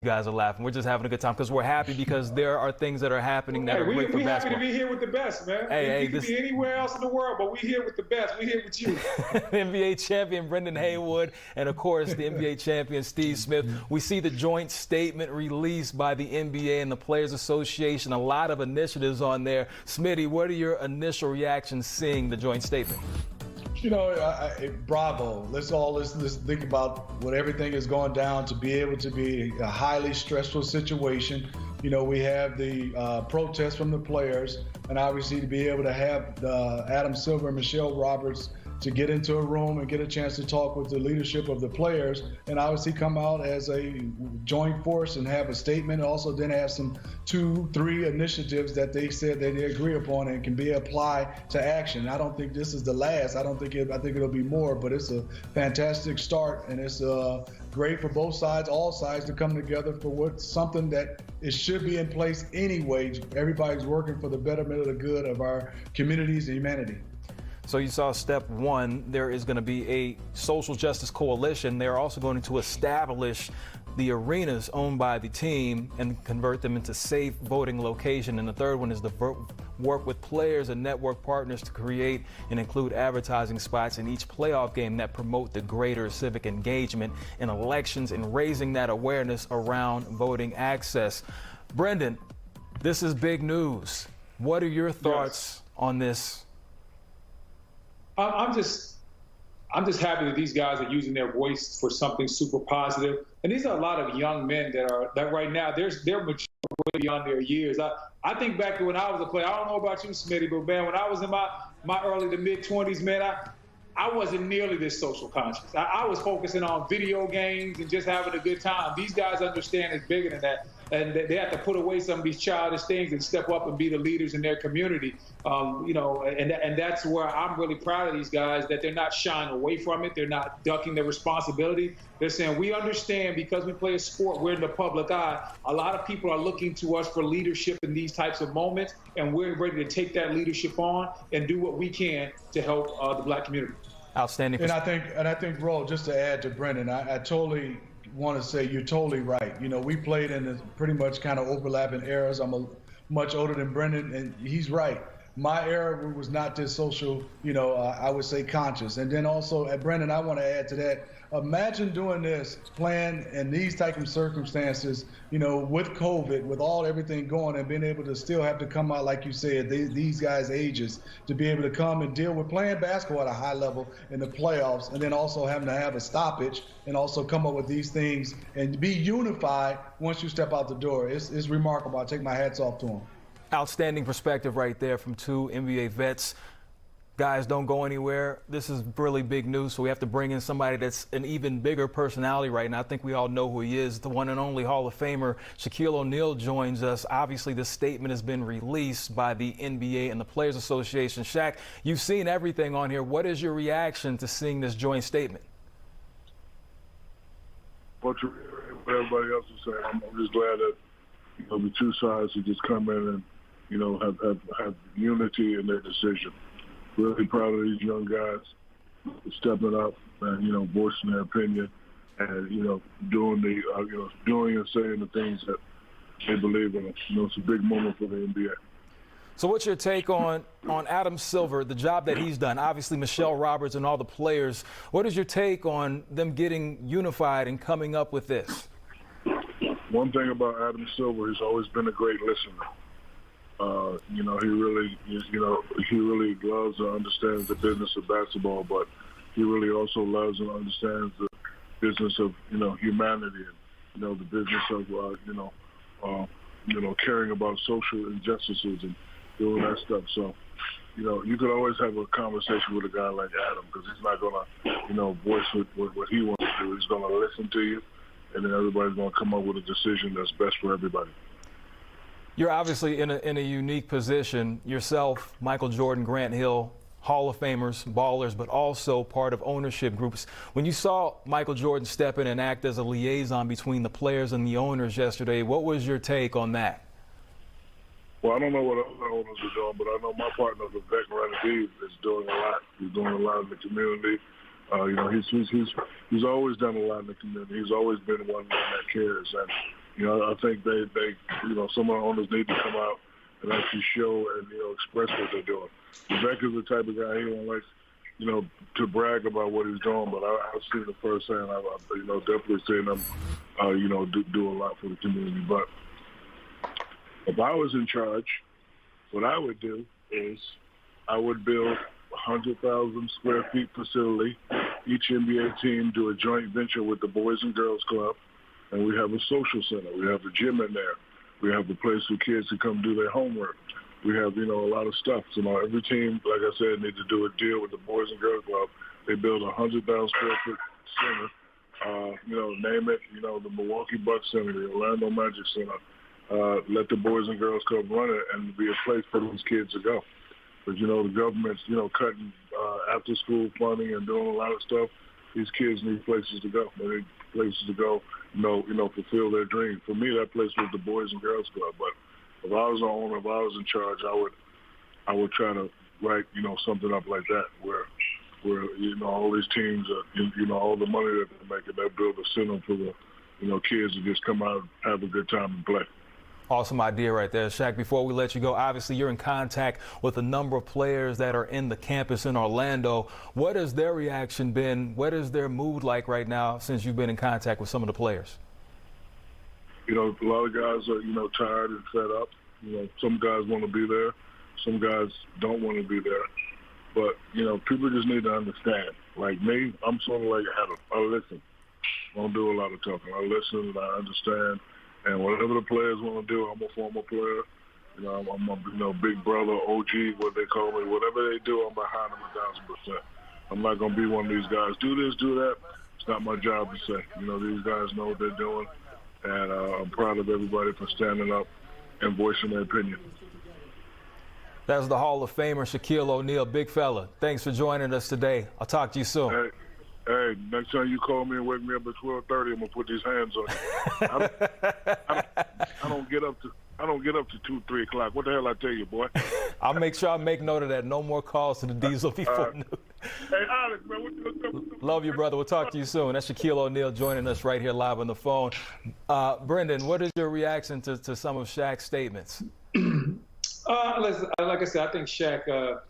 You guys are laughing. We're just having a good time because we're happy because there are things that are happening that are great for basketball. We're happy to be here with the best, man. We could be anywhere else in the world, but we're here with the best. We're here with you. NBA champion Brendan Haywood and, of course, the NBA champion Steve Smith. We see the joint statement released by the NBA and the Players Association. A lot of initiatives on there. Smitty, what are your initial reactions seeing the joint statement? You know, bravo. Let's think about what everything is going down to be able to be a highly stressful situation. You know, we have the protests from the players, and obviously to be able to have Adam Silver and Michelle Roberts to get into a room and get a chance to talk with the leadership of the players and obviously come out as a joint force and have a statement. Also then have some 2-3 initiatives that they said that they agree upon and can be applied to action. I don't think this is the last. I think it'll be more, but it's a fantastic start, and it's great for both sides, all sides, to come together for what's something that it should be in place anyway. Everybody's working for the betterment of the good of our communities and humanity. So you saw step one, there is going to be a social justice coalition. They're also going to establish the arenas owned by the team and convert them into safe voting location. And the third one is to work with players and network partners to create and include advertising spots in each playoff game that promote the greater civic engagement in elections and raising that awareness around voting access. Brendan, this is big news. What are your thoughts on this? I'm just happy that these guys are using their voice for something super positive. And these are a lot of young men that right now they're mature way beyond their years. I think back to when I was a player. I don't know about you, Smitty, but man, when I was in my early to mid 20s, man, I wasn't nearly this social conscious. I was focusing on video games and just having a good time. These guys understand it's bigger than that. And they have to put away some of these childish things and step up and be the leaders in their community. You know, and that's where I'm really proud of these guys, that they're not shying away from it. They're not ducking their responsibility. They're saying, we understand because we play a sport, we're in the public eye. A lot of people are looking to us for leadership in these types of moments, and we're ready to take that leadership on and do what we can to help the Black community. Outstanding. And I think, bro, just to add to Brendan, I totally want to say you're totally right. You know, we played in the pretty much kind of overlapping eras. I'm much older than Brendan, and he's right. My era was not this social, you know, I would say conscious. And then also, Brendan, I want to add to that. Imagine doing this, playing in these type of circumstances, you know, with COVID, with everything going, and being able to still have to come out, like you said, these guys' ages, to be able to come and deal with playing basketball at a high level in the playoffs, and then also having to have a stoppage and also come up with these things and be unified once you step out the door. It's remarkable. I take my hats off to them. Outstanding perspective right there from two NBA vets. Guys, don't go anywhere. This is really big news, so we have to bring in somebody that's an even bigger personality right now. I think we all know who he is. The one and only Hall of Famer Shaquille O'Neal joins us. Obviously, this statement has been released by the NBA and the Players Association. Shaq, you've seen everything on here. What is your reaction to seeing this joint statement? What everybody else is saying, I'm just glad that, you know, the two sides have just come in and, you know, have unity in their decision. Really proud of these young guys stepping up and, you know, voicing their opinion and, you know, doing and saying the things that they believe in. You know, it's a big moment for the NBA. So what's your take on Adam Silver, the job that he's done? Obviously, Michelle Roberts and all the players. What is your take on them getting unified and coming up with this? One thing about Adam Silver, he's always been a great listener. You know, he really loves and understands the business of basketball, but he really also loves and understands the business of, you know, humanity and, you know, the business of, caring about social injustices and doing that stuff. So, you know, you could always have a conversation with a guy like Adam because he's not going to, you know, voice what he wants to do. He's going to listen to you, and then everybody's going to come up with a decision that's best for everybody. You're obviously in a unique position. Yourself, Michael Jordan, Grant Hill, Hall of Famers, ballers, but also part of ownership groups. When you saw Michael Jordan step in and act as a liaison between the players and the owners yesterday, what was your take on that? Well, I don't know what other owners are doing, but I know my partner, the vet Randy, is doing a lot. He's doing a lot in the community. You know, he's always done a lot in the community. He's always been one man that cares, and I think they some of the owners need to come out and actually show and, express what they're doing. Rebecca's the type of guy, he don't like, to brag about what he's doing, but I've seen it firsthand. I've definitely seen him, do a lot for the community. But if I was in charge, what I would do is I would build 100,000 square feet facility. Each NBA team do a joint venture with the Boys and Girls Club, and we have a social center. We have a gym in there. We have a place for kids to come do their homework. We have, a lot of stuff. So every team, like I said, need to do a deal with the Boys and Girls Club. They build a 100,000 square foot center. Name it, the Milwaukee Bucks Center, the Orlando Magic Center. Let the Boys and Girls Club run it and be a place for these kids to go. But, the government's, cutting after school funding and doing a lot of stuff. These kids need places to go. They need places to go, fulfill their dreams. For me, that place was the Boys and Girls Club. But if I was the owner, if I was in charge, I would try to write, something up like that where all these teams, all the money that they're making, they build a center for the, kids to just come out and have a good time and play. Awesome idea right there, Shaq. Before we let you go, obviously you're in contact with a number of players that are in the campus in Orlando. What has their reaction been? What is their mood like right now since you've been in contact with some of the players? A lot of guys are, tired and fed up. Some guys want to be there. Some guys don't want to be there. But, people just need to understand. Like me, I'm sort of like Adam. I listen. I don't do a lot of talking. I listen and I understand. And whatever the players want to do, I'm a former player. I'm a big brother, OG, what they call me. Whatever they do, I'm behind them 1,000%. I'm not going to be one of these guys. Do this, do that. It's not my job to say. These guys know what they're doing. And I'm proud of everybody for standing up and voicing their opinion. That's the Hall of Famer, Shaquille O'Neal. Big fella, thanks for joining us today. I'll talk to you soon. Hey, next time you call me and wake me up at 12:30, I'm gonna put these hands on you. I don't get up to 2, 3 o'clock. What the hell I tell you, boy? I'll make sure I make note of that. No more calls to the Diesel before noon. Hey, Alex, man, what you doing? Love you, brother. We'll talk to you soon. That's Shaquille O'Neal joining us right here live on the phone. Brendan, what is your reaction to some of Shaq's statements? Listen, like I said, I think Shaq.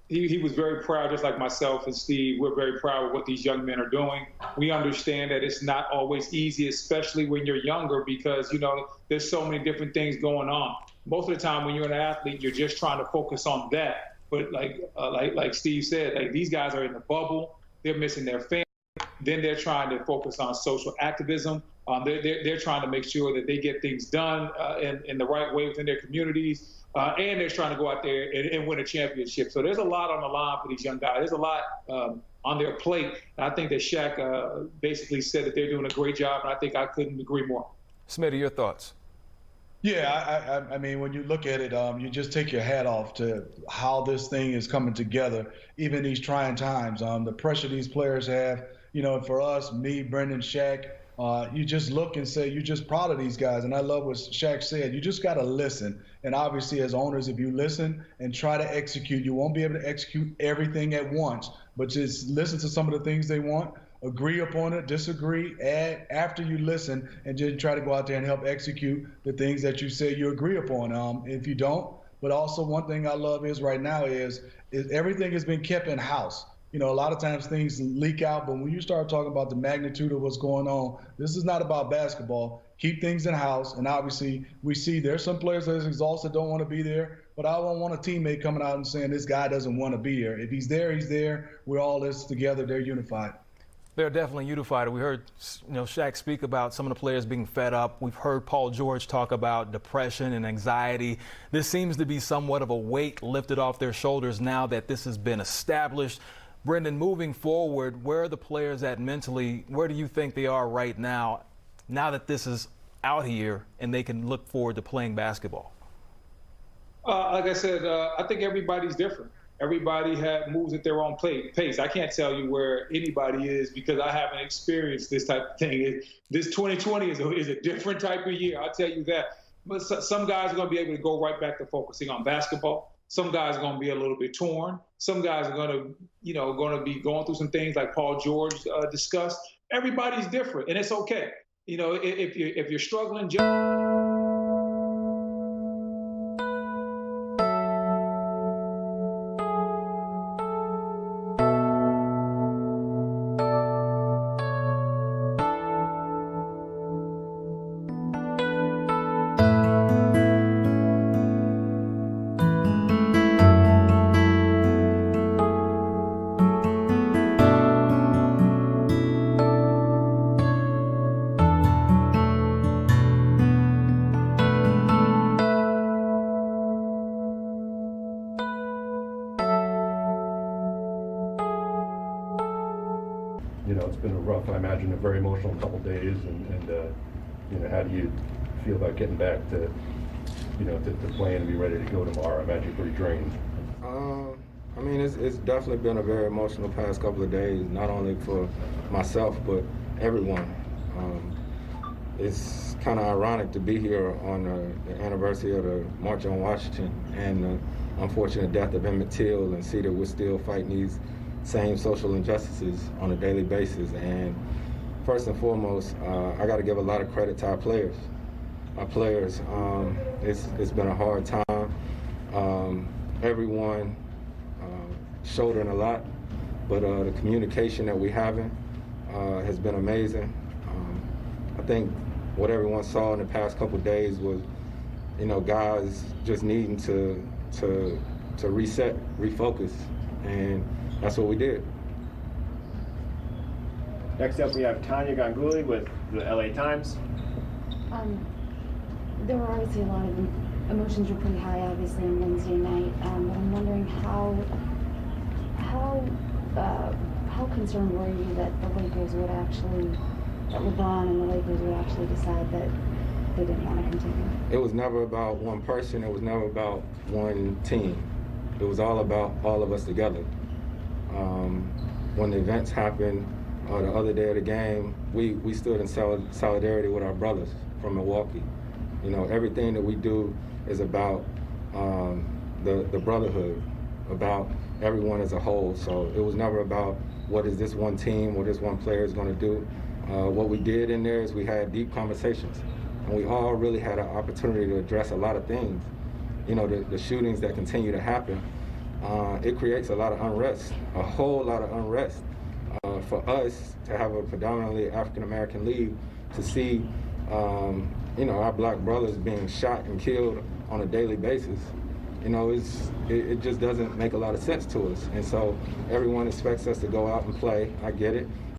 He was very proud, just like myself and Steve. We're very proud of what these young men are doing. We understand that it's not always easy, especially when you're younger, because, there's so many different things going on. Most of the time when you're an athlete, you're just trying to focus on that. But like Steve said, like these guys are in the bubble. They're missing their family. Then they're trying to focus on social activism. They're trying to make sure that they get things done in the right way within their communities. And they're trying to go out there and win a championship. So there's a lot on the line for these young guys. There's a lot on their plate. And I think that Shaq basically said that they're doing a great job, and I think I couldn't agree more. Smitty, your thoughts? Yeah, I mean, when you look at it, you just take your hat off to how this thing is coming together, even these trying times. The pressure these players have, for us, me, Brendan, Shaq, you just look and say you're just proud of these guys. And I love what Shaq said. You just got to listen. And obviously, as owners, if you listen and try to execute, you won't be able to execute everything at once. But just listen to some of the things they want, agree upon it, disagree, add after you listen, and just try to go out there and help execute the things that you say you agree upon. If you don't, but also one thing I love is right now is everything has been kept in house. A lot of times things leak out, but when you start talking about the magnitude of what's going on, this is not about basketball. Keep things in house, and obviously we see there's some players that are exhausted, don't want to be there, but I don't want a teammate coming out and saying this guy doesn't want to be here. If he's there, he's there. We're all this together. They're unified. They're definitely unified. We heard, Shaq speak about some of the players being fed up. We've heard Paul George talk about depression and anxiety. This seems to be somewhat of a weight lifted off their shoulders now that this has been established. Brendan, moving forward, where are the players at mentally? Where do you think they are right now that this is out here and they can look forward to playing basketball? Like I said, I think everybody's different. Everybody moves at their own pace. I can't tell you where anybody is because I haven't experienced this type of thing. This 2020 is a different type of year, I'll tell you that. But some guys are going to be able to go right back to focusing on basketball. Some guys are going to be a little bit torn. Some guys are going to be going through some things like Paul George discussed. Everybody's different, and it's okay. You know, if you're struggling. You know, it's been a rough, I imagine, a very emotional couple days, and you know, how do you feel about getting back to, you know, to playing and be ready to go tomorrow? I imagine you're pretty drained. I mean, it's definitely been a very emotional past couple of days, not only for myself, but everyone. It's kind of ironic to be here on the anniversary of the March on Washington and the unfortunate death of Emmett Till, and see that we're still fighting these same social injustices on a daily basis. And first and foremost, I got to give a lot of credit to our players. It's been a hard time. Everyone shouldering a lot, but the communication that we're having has been amazing. I think what everyone saw in the past couple of days was, you know, guys just needing to reset, refocus, and that's what we did. Next up, we have Tanya Ganguly with the LA Times. There were obviously a lot of emotions were pretty high, obviously, on Wednesday night. But I'm wondering how concerned were you that the Lakers would actually, that LeBron and the Lakers would actually decide that they didn't want to continue? It was never about one person. It was never about one team. It was all about all of us together. When the events happened the other day of the game, we stood in solidarity with our brothers from Milwaukee. You know, everything that we do is about the brotherhood, about everyone as a whole. So it was never about what is this one team, what this one player is going to do. What we did in there is we had deep conversations, and we all really had an opportunity to address a lot of things. You know, the shootings that continue to happen, it creates a lot of unrest, a whole lot of unrest. For us to have a predominantly African-American league, to see, you know, our black brothers being shot and killed on a daily basis, you know, it just doesn't make a lot of sense to us. And so everyone expects us to go out and play. I get it.